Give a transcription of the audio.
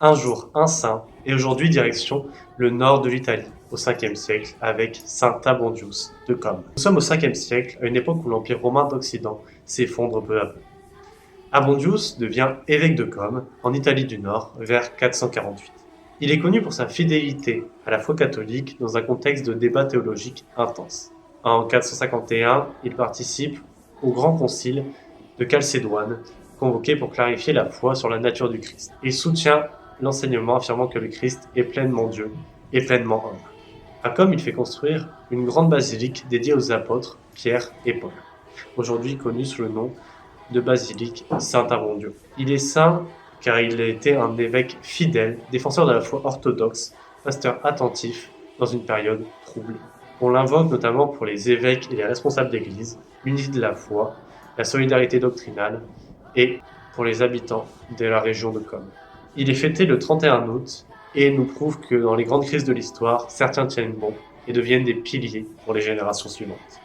Un jour, un saint, et aujourd'hui direction le nord de l'Italie, au 5e siècle, avec saint Abondius de Comme. Nous sommes au 5e siècle, à une époque où l'Empire romain d'Occident s'effondre peu à peu. Abondius devient évêque de Comme, en Italie du Nord, vers 448. Il est connu pour sa fidélité à la foi catholique dans un contexte de débat théologique intense. En 451, il participe au Grand Concile de Chalcédoine, convoqué pour clarifier la foi sur la nature du Christ. Il soutient l'enseignement affirmant que le Christ est pleinement Dieu et pleinement homme. À Comme, il fait construire une grande basilique dédiée aux apôtres Pierre et Paul, aujourd'hui connue sous le nom de basilique Saint-Abondio. Il est saint car il a été un évêque fidèle, défenseur de la foi orthodoxe, pasteur attentif dans une période troublée. On l'invoque notamment pour les évêques et les responsables d'église, unis de la foi, la solidarité doctrinale et pour les habitants de la région de Comme. Il est fêté le 31 août et nous prouve que dans les grandes crises de l'histoire, certains tiennent bon et deviennent des piliers pour les générations suivantes.